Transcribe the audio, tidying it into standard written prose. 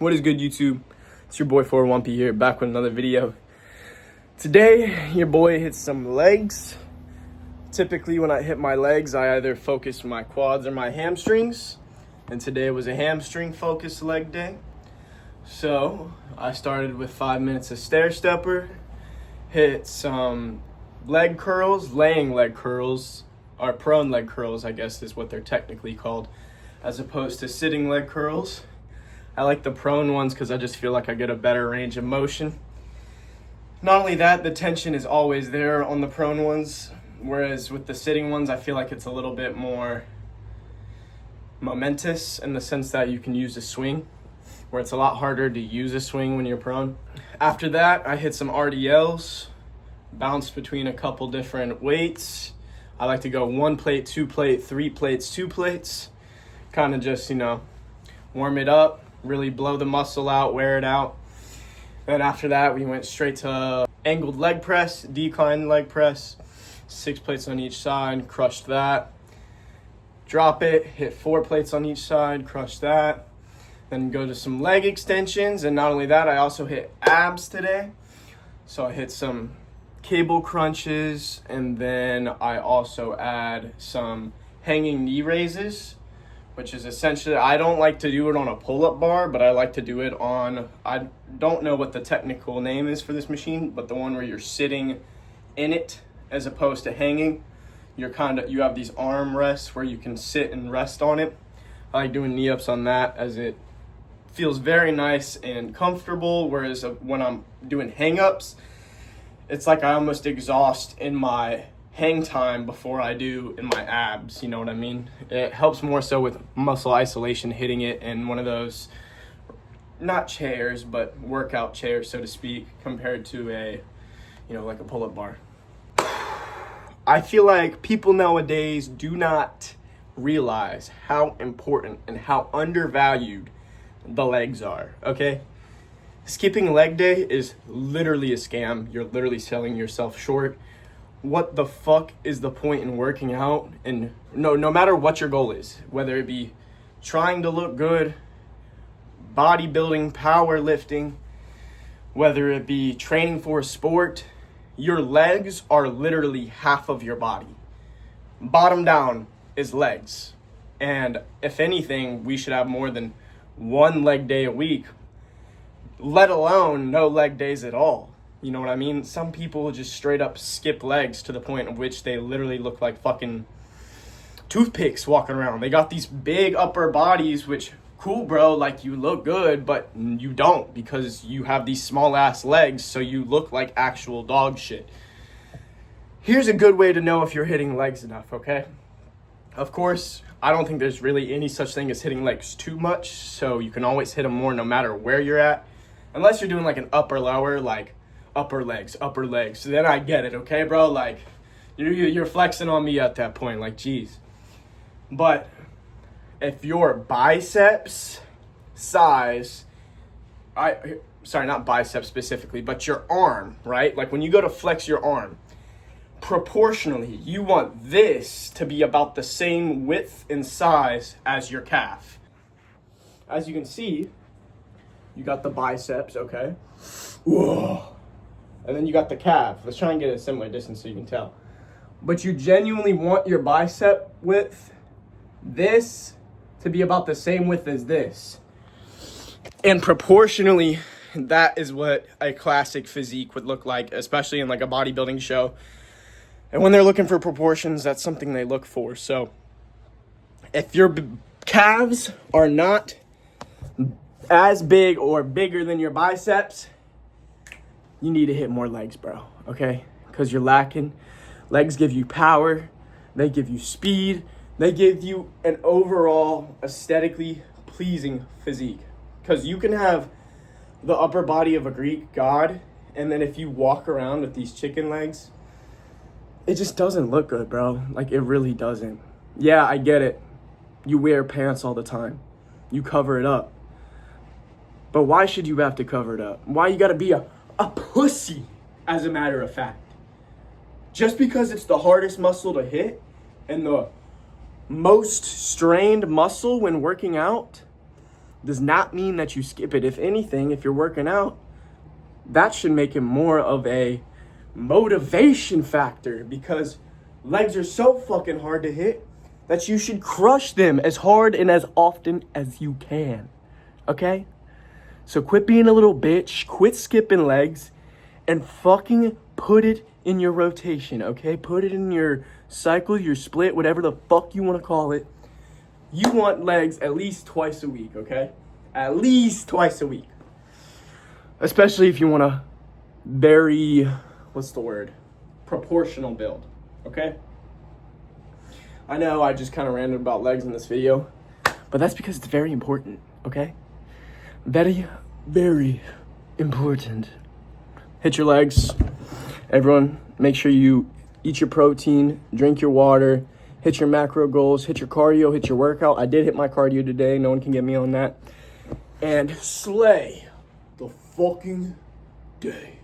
What is good, YouTube? It's your boy 4-1P here, back with another video. Today, your boy hits some legs. Typically, when I hit my legs, I either focus my quads or my hamstrings. And today was a hamstring-focused leg day. So, I started with 5 minutes of stair stepper, hit some leg curls, laying leg curls, or prone leg curls, I guess is what they're technically called, as opposed to sitting leg curls. I like the prone ones because I just feel like I get a better range of motion. Not only that, the tension is always there on the prone ones, whereas with the sitting ones, I feel like it's a little bit more momentous in the sense that you can use a swing, where it's a lot harder to use a swing when you're prone. After that, I hit some RDLs, bounced between a couple different weights. I like to go 1 plate, 2 plate, 3 plates, 2 plates, kind of just, warm it up. Really blow the muscle out, wear it out. Then after that, we went straight to angled leg press, decline leg press, 6 plates on each side, crushed that. Drop it, hit 4 plates on each side, crush that. Then go to some leg extensions, and not only that, I also hit abs today. So I hit some cable crunches, and then I also add some hanging knee raises, which is essentially, I don't like to do it on a pull-up bar, but I like to do it on, I don't know what the technical name is for this machine, but the one where you're sitting in it as opposed to hanging. You have these arm rests where you can sit and rest on it. I like doing knee-ups on that as it feels very nice and comfortable, whereas when I'm doing hang-ups, it's like I almost exhaust in my hang time before I do in my abs, you know what I mean? It helps more so with muscle isolation, hitting it in one of those, not chairs, but workout chairs, so to speak, compared to a, like a pull-up bar. I feel like people nowadays do not realize how important and how undervalued the legs are, okay? Skipping leg day is literally a scam. You're literally selling yourself short. What the fuck is the point in working out? And no matter what your goal is, whether it be trying to look good, bodybuilding, powerlifting, whether it be training for a sport, your legs are literally half of your body. Bottom down is legs. And if anything, we should have more than 1 leg day a week, let alone no leg days at all. You know what I mean? Some people just straight up skip legs to the point of which they literally look like fucking toothpicks walking around. They got these big upper bodies, which, cool, bro, like you look good, but you don't because you have these small ass legs, so you look like actual dog shit. Here's a good way to know if you're hitting legs enough, okay? Of course, I don't think there's really any such thing as hitting legs too much, so you can always hit them more no matter where you're at. Unless you're doing like an upper lower, like upper legs. So then I get it, okay, bro? Like, you're flexing on me at that point, like, geez. But if your biceps size, sorry, not biceps specifically, but your arm, right? Like when you go to flex your arm, proportionally, you want this to be about the same width and size as your calf. As you can see, you got the biceps, okay? Whoa. And then you got the calf. Let's try and get a similar distance so you can tell. But you genuinely want your bicep width, this, to be about the same width as this. And proportionally, that is what a classic physique would look like, especially in like a bodybuilding show. And when they're looking for proportions, that's something they look for. So if your calves are not as big or bigger than your biceps, you need to hit more legs, bro, okay? Because you're lacking. Legs give you power. They give you speed. They give you an overall aesthetically pleasing physique. Because you can have the upper body of a Greek god, and then if you walk around with these chicken legs, it just doesn't look good, bro. Like, it really doesn't. Yeah, I get it. You wear pants all the time. You cover it up. But why should you have to cover it up? Why you gotta be a pussy, as a matter of fact? Just because it's the hardest muscle to hit and the most strained muscle when working out does not mean that you skip it. If anything, if you're working out, that should make it more of a motivation factor, because legs are so fucking hard to hit that you should crush them as hard and as often as you can. Okay? So quit being a little bitch, quit skipping legs, and fucking put it in your rotation, okay? Put it in your cycle, your split, whatever the fuck you want to call it. You want legs at least twice a week, okay? At least twice a week. Especially if you want a very, proportional build, okay? I know I just kind of ranted about legs in this video, but that's because it's very important, okay? Very, very important. Hit your legs. Everyone, make sure you eat your protein, drink your water, hit your macro goals, hit your cardio, hit your workout. I did hit my cardio today. No one can get me on that. And slay the fucking day.